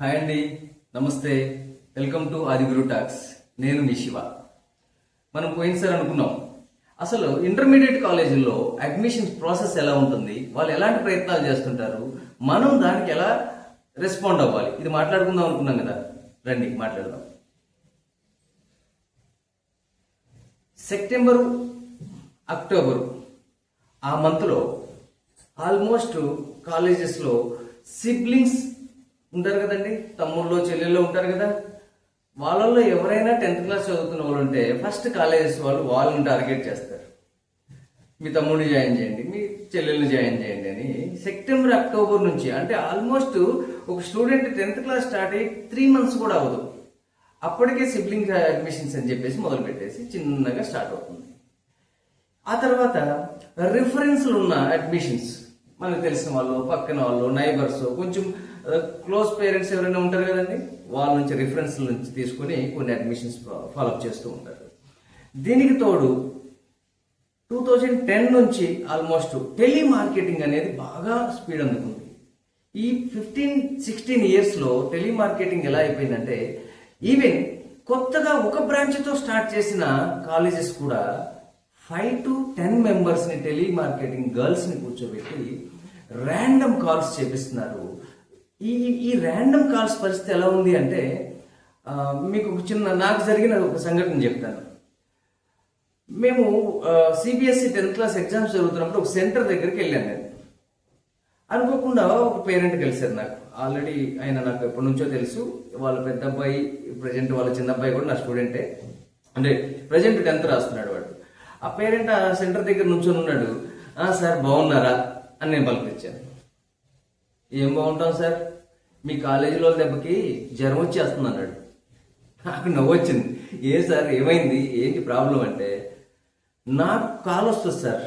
Hi అండి, నమస్తే, welcome to Adiguru talks. నేను మీ శివ. మనం పోయినసారి అనుకున్నాం అసలు ఇంటర్మీడియట్ కాలేజీల్లో అడ్మిషన్ ప్రాసెస్ ఎలా ఉంటుంది, వాళ్ళు ఎలాంటి ప్రయత్నాలు చేస్తుంటారు, మనం దానికి ఎలా రెస్పాండ్ అవ్వాలి, ఇది మాట్లాడుకుందాం అనుకున్నాం కదా. రండి మాట్లాడదాం. సెప్టెంబరు, అక్టోబరు ఆ మంత్లో ఆల్మోస్ట్ కాలేజెస్లో సిబ్లింగ్స్ ఉంటారు కదండి, తమ్ముళ్ళు చెల్లెళ్ళు ఉంటారు కదా. వాళ్ళల్లో ఎవరైనా 10th క్లాస్ చదువుతున్న వాళ్ళు ఉంటే ఫస్ట్ కాలేజెస్ వాళ్ళు వాళ్ళని టార్గెట్ చేస్తారు. మీ తమ్ముడిని జాయిన్ చేయండి, మీ చెల్లెల్ని జాయిన్ చేయండి అని. సెప్టెంబర్, అక్టోబర్ నుంచి అంటే ఆల్మోస్ట్ ఒక స్టూడెంట్ 10th క్లాస్ స్టార్ట్ అయ్యి 3 months కూడా అవ్వదు, అప్పటికే సిబ్లింగ్ అడ్మిషన్స్ అని చెప్పేసి మొదలు పెట్టేసి చిన్నగా స్టార్ట్ అవుతుంది. ఆ తర్వాత రిఫరెన్స్లు ఉన్న అడ్మిషన్స్, మనకు తెలిసిన వాళ్ళు, పక్కన వాళ్ళు, నైబర్స్, కొంచెం క్లోజ్ పేరెంట్స్ ఎవరైనా ఉంటారు కదండి, వాళ్ళ నుంచి రిఫరెన్స్ నుంచి తీసుకొని కొన్ని అడ్మిషన్స్ ఫాలోఅప్ చేస్తూ ఉంటారు. దీనికి తోడు 2010 నుంచి ఆల్మోస్ట్ టెలిమార్కెటింగ్ అనేది బాగా స్పీడ్ అందుకుంది. ఈ 15-16 yearsలో టెలిమార్కెటింగ్ ఎలా అయిపోయిందంటే ఈవెన్ కొత్తగా ఒక బ్రాంచ్తో స్టార్ట్ చేసిన కాలేజెస్ కూడా 5 to 10 మెంబర్స్ని టెలిమార్కెటింగ్ గర్ల్స్ని కూర్చోబెట్టి ర్యాండమ్ కాల్స్ చేపిస్తున్నారు. ఈ ర్యాండమ్ కాల్స్ పరిస్థితి ఎలా ఉంది అంటే మీకు ఒక నాకు జరిగిన ఒక సంఘటన చెప్తాను. మేము సిబిఎస్ఈ 10th క్లాస్ ఎగ్జామ్స్ జరుగుతున్నప్పుడు ఒక సెంటర్ దగ్గరికి వెళ్ళాను. నేను అనుకోకుండా ఒక పేరెంట్ కలిశారు నాకు. ఆల్రెడీ ఆయన నాకు ఎప్పటి నుంచో తెలుసు. వాళ్ళ పెద్ద అబ్బాయి, ప్రజెంట్ వాళ్ళ చిన్న అబ్బాయి కూడా నా స్టూడెంటే, అంటే ప్రజెంట్ 10th రాస్తున్నాడు వాడు. ఆ పేరెంట్ ఆ సెంటర్ దగ్గర నుంచొని ఉన్నాడు. సార్ బాగున్నారా అని నేను పలికిచ్చాను. ఏం బాగుంటాం సార్, మీ కాలేజీలో దెబ్బకి జ్వరం వచ్చేస్తుంది అన్నాడు. నాకు నవ్వు వచ్చింది. ఏ సార్ ఏమైంది, ఏంటి ప్రాబ్లం అంటే, నాకు కాల్ వస్తుంది సార్,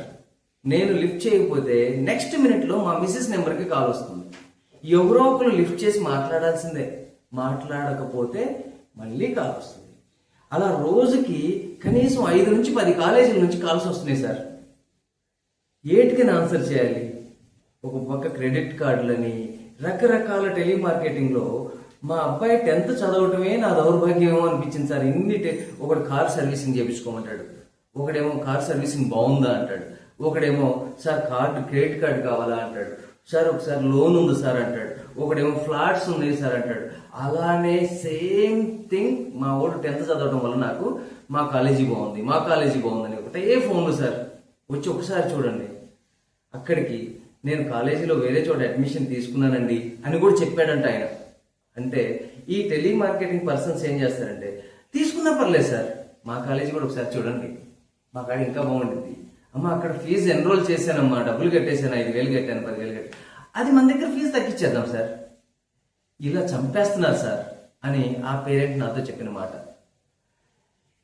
నేను లిఫ్ట్ చేయకపోతే నెక్స్ట్ మినిట్లో మా మిస్సెస్ నెంబర్కి కాల్ వస్తుంది. ఎవరో ఒకరు లిఫ్ట్ చేసి మాట్లాడాల్సిందే, మాట్లాడకపోతే మళ్ళీ కాల్ వస్తుంది. అలా రోజుకి కనీసం 5 నుంచి 10 కాలేజీల నుంచి కాల్స్ వస్తున్నాయి సార్. ఏటికి ఆన్సర్ చేయాలి? ఒక పక్క క్రెడిట్ కార్డులని, రకరకాల టెలిమార్కెటింగ్లో మా అబ్బాయి 10th చదవటమే నా దౌర్భాగ్యమేమో అనిపించింది సార్. ఒకడు కార్ సర్వీసింగ్ చేయించుకోమంటాడు, ఒకడేమో కార్ సర్వీసింగ్ బాగుందా అంటాడు, ఒకడేమో సార్ క్రెడిట్ కార్డు కావాలా అంటాడు, సార్ ఒకసారి లోన్ ఉంది సార్ అంటాడు, ఒకడేమో ఫ్లాట్స్ ఉన్నాయి సార్ అంటాడు. అలానే సేమ్ థింగ్ మా వాడు 10th చదవడం వల్ల నాకు మా కాలేజీ బాగుందని ఒకటే ఫోన్లు సార్. వచ్చి ఒకసారి చూడండి, అక్కడికి నేను కాలేజీలో వేరే చోట అడ్మిషన్ తీసుకున్నానండి అని కూడా చెప్పాడంట ఆయన. అంటే ఈ టెలిమార్కెటింగ్ పర్సన్స్ ఏం చేస్తారంటే, తీసుకున్నా పర్లేదు సార్, మా కాలేజీ కూడా ఒకసారి చూడండి, మా కాడ ఇంకా బాగుంటుంది, అమ్మ అక్కడ ఫీజు ఎన్రోల్ చేశానమ్మా, డబ్బులు కట్టేశాను, 5,000 కట్టాను, 10,000 కట్టాను, అది మన దగ్గర ఫీజు తగ్గించేద్దాం సార్, ఇలా చంపేస్తున్నారు సార్ అని ఆ పేరెంట్ నాతో చెప్పిన మాట.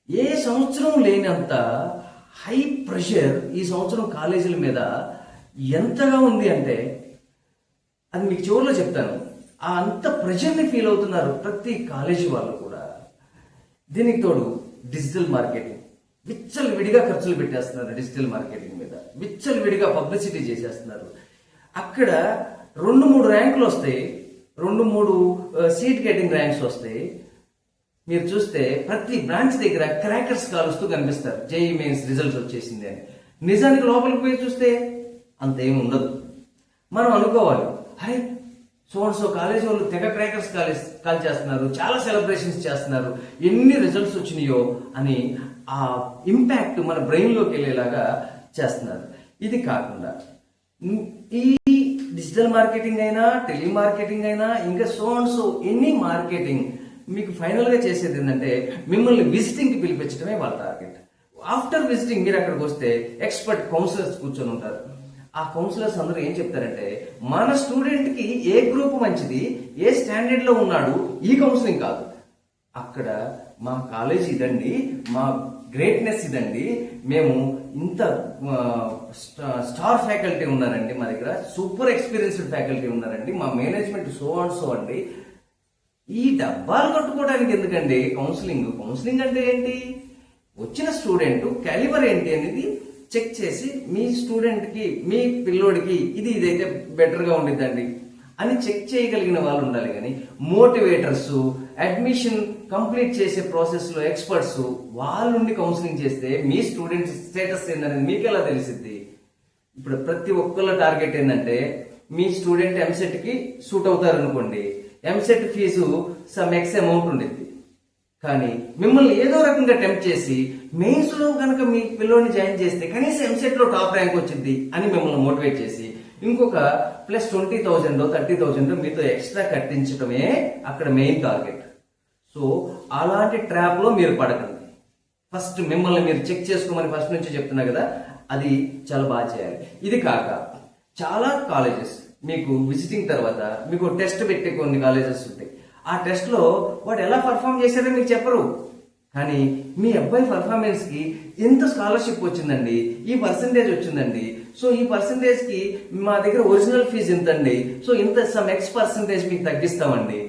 ఏ సంవత్సరం లేనంత హై ప్రెషర్ ఈ సంవత్సరం కాలేజీల మీద ఎంతగా ఉంది అంటే అది మీకు చివరిలో చెప్తాను. ఆ అంత ప్రెషర్ని ఫీల్ అవుతున్నారు ప్రతి కాలేజీ వాళ్ళు కూడా. దీనికి తోడు డిజిటల్ మార్కెటింగ్, విచ్చలవిడిగా ఖర్చులు పెట్టేస్తున్నారు. డిజిటల్ మార్కెటింగ్ మీద విచ్చలవిడిగా పబ్లిసిటీ చేసేస్తున్నారు. అక్కడ 2-3 ర్యాంకులు వస్తాయి, 2-3 సీట్ గెటింగ్ ర్యాంక్స్ వస్తాయి. మీరు చూస్తే ప్రతి బ్రాంచ్ దగ్గర క్రాకర్స్ కాలుస్తూ కనిపిస్తారు, జేఈ మెయిన్స్ రిజల్ట్స్ వచ్చేసింది అని. నిజానికి లోపలికి పోయి చూస్తే అంత ఏమి ఉండదు. మనం అనుకోవాలి, అరే సో కాలేజీ వాళ్ళు తెగ క్రాకర్స్ కాల్ చేస్తున్నారు, చాలా సెలబ్రేషన్స్ చేస్తున్నారు, ఎన్ని రిజల్ట్స్ వచ్చినాయో అని ఆ ఇంపాక్ట్ మన బ్రెయిన్లోకి వెళ్ళేలాగా చేస్తున్నారు. ఇది కాకుండా ఈ డిజిటల్ మార్కెటింగ్ అయినా, టెలిమార్కెటింగ్ అయినా, ఇంకా సో ఎనీ మార్కెటింగ్ మీకు ఫైనల్గా చేసేది ఏంటంటే మిమ్మల్ని విజిటింగ్కి పిలిపించడమే వాళ్ళ టార్గెట్. ఆఫ్టర్ విజిటింగ్ మీరు అక్కడికి వస్తే ఎక్స్పర్ట్ కౌన్సిలర్స్ కూర్చొని ఉంటారు. ఆ కౌన్సిలర్స్ అందరూ ఏం చెప్తారంటే, మన స్టూడెంట్ కి ఏ గ్రూప్ మంచిది, ఏ స్టాండర్డ్ లో ఉన్నాడు, ఈ కౌన్సిలింగ్ కాదు. అక్కడ మా కాలేజ్ ఇదండి, మా గ్రేట్నెస్ ఇదండి, మేము ఇంత స్టార్ ఫ్యాకల్టీ ఉన్నారండి, మా దగ్గర సూపర్ ఎక్స్పీరియన్స్డ్ ఫ్యాకల్టీ ఉన్నారండి, మా మేనేజ్మెంట్ సో అండ్ సో అండి. ఈ డబ్బాలు కట్టుకోవడానికి ఎందుకండి కౌన్సిలింగ్ అంటే ఏంటి? వచ్చిన స్టూడెంట్ క్యాలిబర్ ఏంటి అనేది చెక్ చేసి మీ స్టూడెంట్కి, మీ పిల్లోడికి ఇదైతే బెటర్గా ఉండిద్దండి అని చెక్ చేయగలిగిన వాళ్ళు ఉండాలి. కానీ మోటివేటర్స్, అడ్మిషన్ కంప్లీట్ చేసే ప్రాసెస్ లో ఎక్స్పర్ట్స్ వాళ్ళుండి కౌన్సిలింగ్ చేస్తే మీ స్టూడెంట్ స్టేటస్ ఏంటనేది మీకు ఎలా తెలిసిద్ది? ఇప్పుడు ప్రతి ఒక్కళ్ళ టార్గెట్ ఏంటంటే మీ స్టూడెంట్ ఎంసెట్ కి సూట్ అవుతారు అనుకోండి, EAMCET fee some extra amount ఉండేది. కానీ మిమ్మల్ని ఏదో రకంగా టెంప్ట్ చేసి మెయిన్స్ లో కనుక మీ పిల్లోని జాయిన్ చేస్తే కనీసం ఎంసెట్ లో టాప్ ర్యాంక్ వచ్చింది అని మిమ్మల్ని మోటివేట్ చేసి ఇంకొక ప్లస్ 20,000 30,000 మీతో ఎక్స్ట్రా కట్టించడమే అక్కడ మెయిన్ టార్గెట్. సో అలాంటి ట్రాప్ లో మీరు పడకండి. ఫస్ట్ మిమ్మల్ని మీరు చెక్ చేసుకోమని ఫస్ట్ నుంచి చెప్తున్నా కదా, అది చాలా బాగా చేయాలి. ఇది కాక చాలా కాలేజెస్ మీకు విజిటింగ్ తర్వాత మీకు టెస్ట్ పెట్టే కొన్ని కాలేజెస్ ఉంటాయి. ఆ టెస్ట్ లో వాడు ఎలా పర్ఫామ్ చేశారో మీకు చెప్పరు. కానీ మీ అబ్బాయి పర్ఫార్మెన్స్ కి ఎంత స్కాలర్షిప్ వచ్చిందండి, ఈ పర్సంటేజ్ వచ్చిందండి, సో ఈ పర్సంటేజ్ కి మా దగ్గర ఒరిజినల్ ఫీజు ఇంతండి, సో ఇంత సమ్ ఎక్స్ పర్సంటేజ్ మీకు తగ్గిస్తామండి.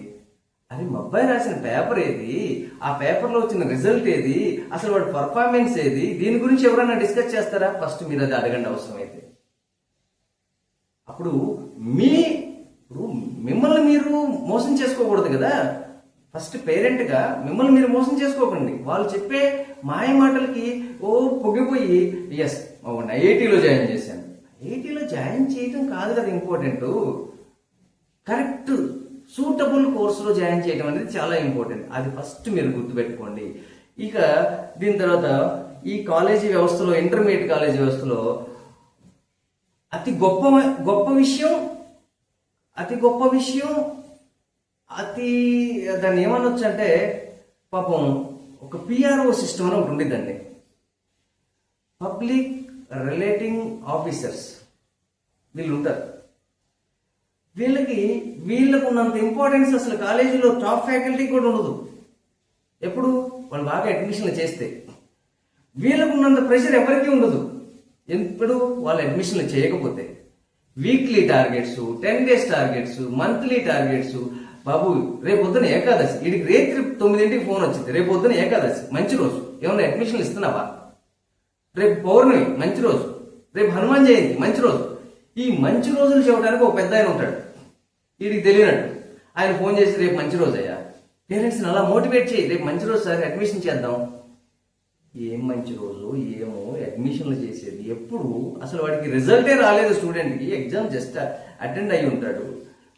అది మా అబ్బాయి రాసిన పేపర్ ఏది, ఆ పేపర్ లో వచ్చిన రిజల్ట్ ఏది, అసలు వాడి పర్ఫార్మెన్స్ ఏది, దీని గురించి ఎవరైనా డిస్కస్ చేస్తారా? ఫస్ట్ మీరు అది అడగండి అవసరమైతే. అప్పుడు మిమ్మల్ని మీరు మోసం చేసుకోకూడదు కదా. ఫస్ట్ పేరెంట్ గా మిమ్మల్ని మీరు మోసం చేసుకోకండి. వాళ్ళు చెప్పే మాయ మాటలకి పొగిపోయి ఎస్ ఐఐటీలో జాయిన్ చేశాను. ఐఐటీలో జాయిన్ చేయడం కాదు కదా ఇంపార్టెంట్, కరెక్ట్ సూటబుల్ కోర్సులో జాయిన్ చేయడం అనేది చాలా ఇంపార్టెంట్. అది ఫస్ట్ మీరు గుర్తుపెట్టుకోండి. ఇక దీని తర్వాత ఈ కాలేజీ వ్యవస్థలో, ఇంటర్మీడియట్ కాలేజీ వ్యవస్థలో అతి గొప్ప విషయం దాన్ని ఏమనొచ్చు అంటే పాపం ఒక పిఆర్ఓ సిస్టమ్ అని ఒకటి ఉండేదండి, పబ్లిక్ రిలేటింగ్ ఆఫీసర్స్. వీళ్ళు ఉంటారు. వీళ్ళకు ఉన్నంత ఇంపార్టెన్స్ అసలు కాలేజీలో టాప్ ఫ్యాకల్టీ కూడా ఉండదు. ఎప్పుడు వాళ్ళు బాగా అడ్మిషన్లు చేస్తే వీళ్ళకు ఉన్నంత ప్రెషర్ ఎవరికీ ఉండదు. ఎప్పుడు వాళ్ళు అడ్మిషన్లు చేయకపోతే weekly targets, 10 days targets, monthly targets. బాబు రేపు పొద్దున ఏకాదశి, వీడికి రేత్రి 9 ఫోన్ వచ్చింది, రేపు పొద్దున ఏకాదశి మంచి రోజు, ఏమన్నా అడ్మిషన్లు ఇస్తున్నావా? రేపు పౌర్ణమి మంచి రోజు, రేపు హనుమాన్ జయంతి మంచి రోజు. ఈ మంచి రోజులు చెప్పడానికి ఒక పెద్ద ఆయన ఉంటాడు, వీడికి తెలియనట్టు. ఆయన ఫోన్ చేసి రేపు మంచి రోజు అయ్యా, పేరెంట్స్ని అలా మోటివేట్ చేయి, రేపు మంచి రోజు సార్ అడ్మిషన్ చేద్దాం. ఏం మంచి రోజు ఏమో అడ్మిషన్లు చేసేది ఎప్పుడు? అసలు వాడికి రిజల్టే రాలేదు, స్టూడెంట్కి ఎగ్జామ్ జస్ట్ అటెండ్ అయ్యి ఉంటాడు.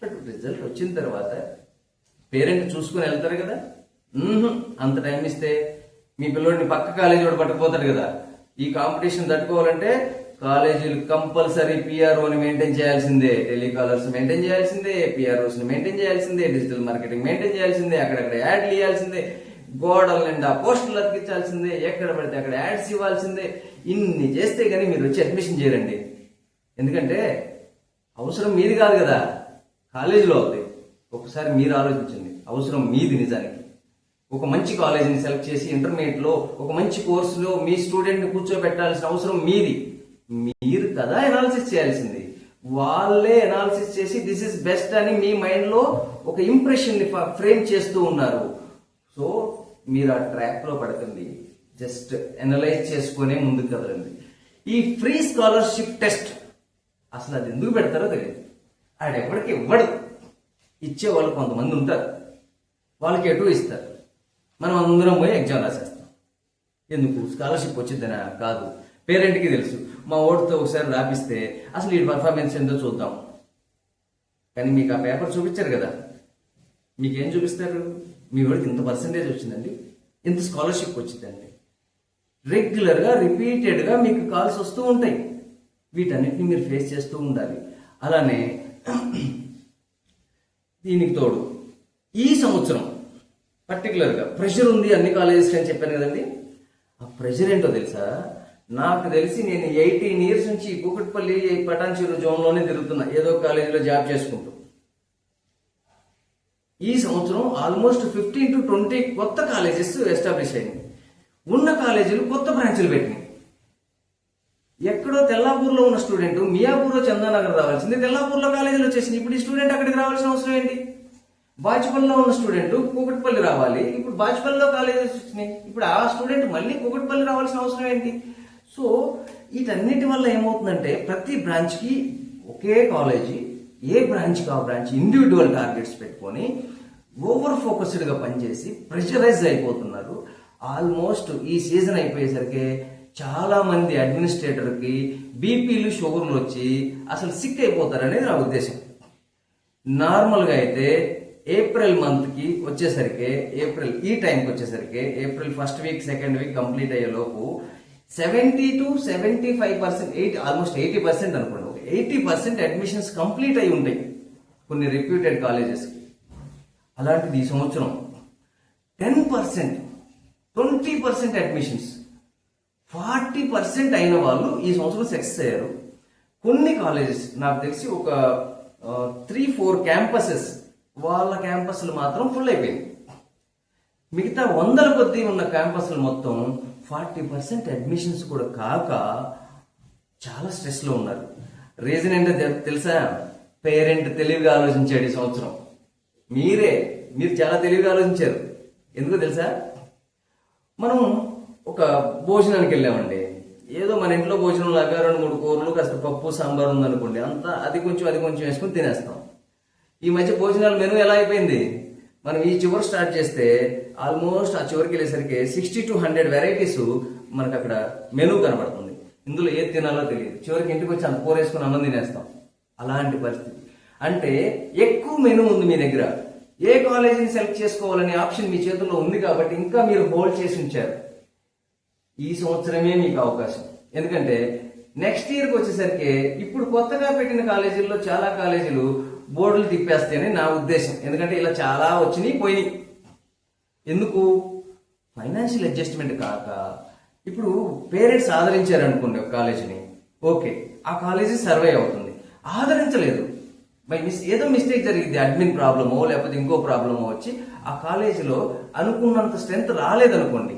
బట్ రిజల్ట్ వచ్చిన తర్వాత పేరెంట్ చూసుకుని వెళ్తారు కదా. అంత టైం ఇస్తే మీ పిల్లోడిని పక్క కాలేజీ వాడు పట్టుకుపోతాడు కదా. ఈ కాంపిటీషన్ తట్టుకోవాలంటే కాలేజీలు కంపల్సరీ పిఆర్ఓని మెయింటైన్ చేయాల్సిందే, టెలికాలర్స్ మెయింటైన్ చేయాల్సిందే, పిఆర్ఓస్ ని మెయింటైన్ చేయాల్సిందే, డిజిటల్ మార్కెటింగ్ మెయింటైన్ చేయాల్సిందే, అక్కడక్కడ యాడ్లు ఇవ్వాల్సిందే, గోడల నిండా పోస్టులు అతికించాల్సిందే, ఎక్కడ పడితే అక్కడ యాడ్స్ ఇవ్వాల్సిందే. ఇన్ని చేస్తే కానీ మీరు వచ్చి అడ్మిషన్ చేయరండి. ఎందుకంటే అవసరం మీది కాదు కదా, కాలేజీలో ఉంది. ఒకసారి మీరు ఆలోచించండి, అవసరం మీది నిజానికి. ఒక మంచి కాలేజీని సెలెక్ట్ చేసి ఇంటర్మీడియట్ లో ఒక మంచి కోర్సులో మీ స్టూడెంట్ ని కూర్చోబెట్టాల్సిన అవసరం మీది. మీరు కదా ఎనాలిసిస్ చేయాల్సింది. వాళ్ళే ఎనాలిసిస్ చేసి దిస్ ఇస్ బెస్ట్ అని మీ మైండ్ లో ఒక ఇంప్రెషన్ ని ఫ్రేమ్ చేస్తూ ఉన్నారు. సో మీరు ఆ ట్రాక్ లో పడకండి, జస్ట్ అనలైజ్ చేసుకునే ముందుకు కదలండి. ఈ ఫ్రీ స్కాలర్షిప్ టెస్ట్ అసలు అది ఎందుకు పెడతారో తెలియదు. ఆడెవడికి ఇవ్వడు, ఇచ్చేవాళ్ళు కొంతమంది ఉంటారు, వాళ్ళకి ఎటు ఇస్తారు. మనం అందరం పోయి ఎగ్జామ్ రాసేస్తాం. ఎందుకు? స్కాలర్షిప్ వచ్చిందనా? కాదు, పేరెంట్కి తెలుసు. మా ఓటుతో ఒకసారి రాపిస్తే అసలు ఈ పర్ఫార్మెన్స్ ఏందో చూద్దాం. కానీ మీకు ఆ పేపర్ చూపించారు కదా, మీకేం చూపిస్తారు? మీ వాడికి ఇంత పర్సంటేజ్ వచ్చిందండి, ఇంత స్కాలర్షిప్ వచ్చిందండి. రెగ్యులర్గా రిపీటెడ్గా మీకు కాల్స్ వస్తూ ఉంటాయి. వీటన్నిటిని మీరు ఫేస్ చేస్తూ ఉండాలి. అలానే దీనికి తోడు ఈ సంవత్సరం పర్టికులర్గా ప్రెషర్ ఉంది అన్ని కాలేజెస్కి అని చెప్పాను కదండి. ఆ ప్రెషర్ ఏంటో తెలుసా? నాకు తెలిసి నేను 18 years నుంచి కూకట్పల్లి పటాన్చెరు జోన్లోనే తిరుగుతున్నా, ఏదో కాలేజీలో జాబ్ చేసుకుంటూ. ఈ సంవత్సరం ఆల్మోస్ట్ 15 to 20 కొత్త కాలేజెస్ ఎస్టాబ్లిష్ అయింది. ఉన్న కాలేజీలు కొత్త బ్రాంచ్లు పెట్టినాయి. ఎక్కడో తెల్లాపూర్లో ఉన్న స్టూడెంట్ మియాపూర్లో చందానగర్ రావాల్సింది తెల్లాపూర్లో కాలేజీలు వచ్చేసింది. ఇప్పుడు ఈ స్టూడెంట్ అక్కడికి రావాల్సిన అవసరం ఏంటి? బాచుపల్లిలో ఉన్న స్టూడెంట్ కూకట్పల్లి రావాలి, ఇప్పుడు బాచుపల్లిలో కాలేజెస్ వచ్చినాయి. ఇప్పుడు ఆ స్టూడెంట్ మళ్ళీ కూకట్పల్లి రావాల్సిన అవసరం ఏంటి? సో వీటన్నిటి వల్ల ఏమవుతుందంటే ప్రతి బ్రాంచ్కి ఒకే కాలేజీ ఏ బ్రాంచ్కి ఆ బ్రాంచ్ ఇండివిజువల్ టార్గెట్స్ పెట్టుకొని ఓవర్ ఫోకస్డ్గా పనిచేసి ప్రెషరైజ్ అయిపోతున్నారు. ఆల్మోస్ట్ ఈ సీజన్ అయిపోయేసరికి చాలా మంది అడ్మినిస్ట్రేటర్కి బీపీలు షుగర్లు వచ్చి అసలు సిక్ అయిపోతారనేది నా ఉద్దేశం. నార్మల్గా అయితే ఏప్రిల్ మంత్కి వచ్చేసరికి, ఏప్రిల్ ఈ టైంకి వచ్చేసరికి, April first week second week complete అయ్యే లోపు 70 to 75%, ఆల్మోస్ట్ 80% అనుకోండి, 80% అడ్మిషన్స్ కంప్లీట్ అయి ఉంటాయి కొన్ని రిప్యూటెడ్ కాలేజెస్కి. అలాంటిది ఈ సంవత్సరం 10%, 20% అడ్మిషన్స్, 40% అయిన వాళ్ళు ఈ సంవత్సరం సక్సెస్ అయ్యారు. కొన్ని కాలేజెస్ నాకు తెలిసి ఒక 3-4 క్యాంపసెస్, వాళ్ళ క్యాంపస్లు మాత్రం ఫుల్ అయిపోయింది. మిగతా వందల కొద్దీ ఉన్న క్యాంపస్లు మొత్తం 40% అడ్మిషన్స్ కూడా కాక చాలా స్ట్రెస్లో ఉన్నారు. రీజన్ ఏంటో తెలుసా? పేరెంట్ తెలివిగా ఆలోచించాడు ఈ సంవత్సరం. మీరు చాలా తెలివిగా ఆలోచించారు. ఎందుకో తెలుసా? మనం ఒక భోజనానికి వెళ్ళామండి, ఏదో మన ఇంట్లో భోజనం లాగా 2-3 కూరలు కాస్త పప్పు సాంబార్ ఉందనుకోండి, అంతా అది కొంచెం వేసుకుని తినేస్తాం. ఈ మధ్య భోజనాల మెనూ ఎలా అయిపోయింది? మనం ఈ చివరి స్టార్ట్ చేస్తే ఆల్మోస్ట్ ఆ చివరికి వెళ్ళేసరికి 60 to 100 వెరైటీస్ మనకు అక్కడ మెనూ కనబడుతుంది. ఇందులో ఏది తినాలో తెలియదు. చివరికి ఇంటికి వచ్చి అంత కూర వేసుకుని అన్నం తినేస్తాం. అలాంటి పరిస్థితి. అంటే ఎక్కువ మెనూ ఉంది మీ దగ్గర, ఏ కాలేజీని సెలెక్ట్ చేసుకోవాలనే ఆప్షన్ మీ చేతుల్లో ఉంది కాబట్టి ఇంకా మీరు హోల్డ్ చేసి ఉంచారు. ఈ సంవత్సరమే మీకు అవకాశం. ఎందుకంటే నెక్స్ట్ ఇయర్కి వచ్చేసరికి ఇప్పుడు కొత్తగా పెట్టిన కాలేజీల్లో చాలా కాలేజీలు బోర్డులు తిప్పేస్తాయని నా ఉద్దేశం. ఎందుకంటే ఇలా చాలా వచ్చినాయి పోయినాయి. ఎందుకు? ఫైనాన్షియల్ అడ్జస్ట్మెంట్ కాక. ఇప్పుడు పేరెంట్స్ ఆదరించారు అనుకోండి ఒక కాలేజీని, ఓకే, ఆ కాలేజీ సర్వే అవుతుంది. ఆదరించలేదు, ఏదో మిస్టేక్ జరిగింది, అడ్మిన్ ప్రాబ్లమో లేకపోతే ఇంకో ప్రాబ్లమో వచ్చి ఆ కాలేజీలో అనుకున్నంత స్ట్రెంత్ రాలేదనుకోండి,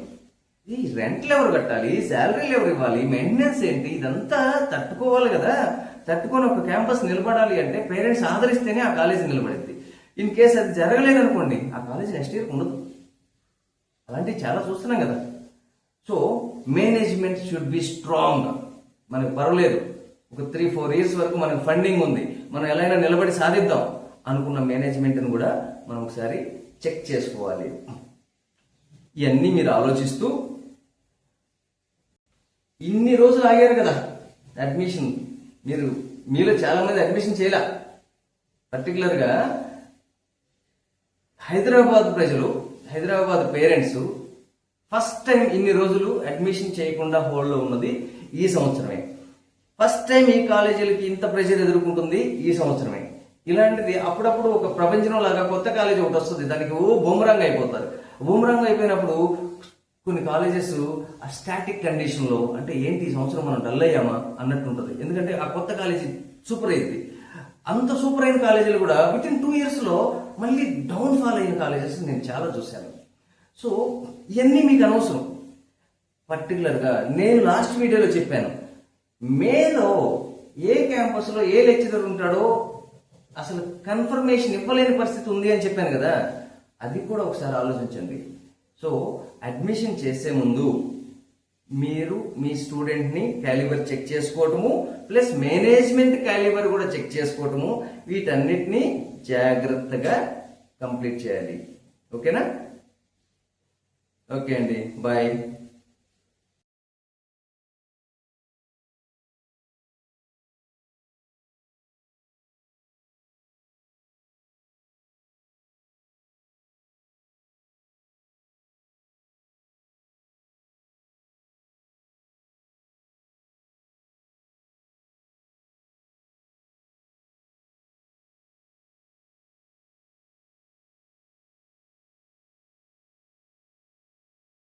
ఈ రెంట్లు ఎవరు కట్టాలి, శాలరీలు ఎవరు ఇవ్వాలి, మెయింటెనెన్స్ ఏంటి, ఇదంతా తట్టుకోవాలి కదా. తట్టుకొని ఒక క్యాంపస్ నిలబడాలి అంటే పేరెంట్స్ ఆదరిస్తేనే ఆ కాలేజీ నిలబడింది. ఇన్ కేసు అది జరగలేదనుకోండి, ఆ కాలేజీ నెక్స్ట్ ఇయర్ ఉండదు. అలాంటివి చాలా చూస్తున్నాం కదా. So management should be strong. మనకు పర్వాలేదు, ఒక 3-4 ఇయర్స్ వరకు మనకు ఫండింగ్ ఉంది, మనం ఎలా అయినా నిలబడి సాధిద్దాం అనుకున్న మేనేజ్మెంట్ని కూడా మనం ఒకసారి చెక్ చేసుకోవాలి. ఇవన్నీ మీరు ఆలోచిస్తూ, ఇన్ని రోజులు ఆగారు కదా అడ్మిషన్, మీలో చాలా మంది అడ్మిషన్ చేయలే. పర్టికులర్గా హైదరాబాద్ ప్రజలు, హైదరాబాద్ పేరెంట్స్ ఫస్ట్ టైం ఇన్ని రోజులు అడ్మిషన్ చేయకుండా హోల్డ్లో ఉన్నది ఈ సంవత్సరమే. ఫస్ట్ టైం ఈ కాలేజీలకి ఇంత ప్రెషర్ ఎదుర్కొంటుంది ఈ సంవత్సరమే. ఇలాంటిది అప్పుడప్పుడు ఒక ప్రపంచం లాగా కొత్త కాలేజీ ఒకటి వస్తుంది, దానికి బూమరాంగ్ అయిపోతారు. బూమరాంగ్ అయిపోయినప్పుడు కొన్ని కాలేజెస్ ఆ స్టాటిక్ కండిషన్లో, అంటే ఏంటి ఈ సంవత్సరం మనం డల్ అయ్యామా అన్నట్టు ఉంటుంది. ఎందుకంటే ఆ కొత్త కాలేజీ సూపర్ అయింది. అంత సూపర్ అయిన కాలేజీలు కూడా వితిన్ 2 ఇయర్స్లో మళ్ళీ డౌన్ ఫాల్ అయిన కాలేజెస్ నేను చాలా చూశాను. సో ఇవన్నీ మీకు అనవసరం. పర్టికులర్గా నేను లాస్ట్ వీడియోలో చెప్పాను, మేలో ఏ క్యాంపస్లో ఏ లెక్చరర్ ఉంటాడో అసలు కన్ఫర్మేషన్ ఇవ్వలేని పరిస్థితి ఉంది అని చెప్పాను కదా. అది కూడా ఒకసారి ఆలోచించండి. సో అడ్మిషన్ చేసే ముందు మీరు మీ స్టూడెంట్ని క్యాలిబర్ చెక్ చేసుకోవటము, ప్లస్ మేనేజ్మెంట్ క్యాలిబర్ కూడా చెక్ చేసుకోవటము, వీటన్నిటిని జాగ్రత్తగా కంప్లీట్ చేయాలి. ఓకేనా? ఓకే అండి, బాయ్.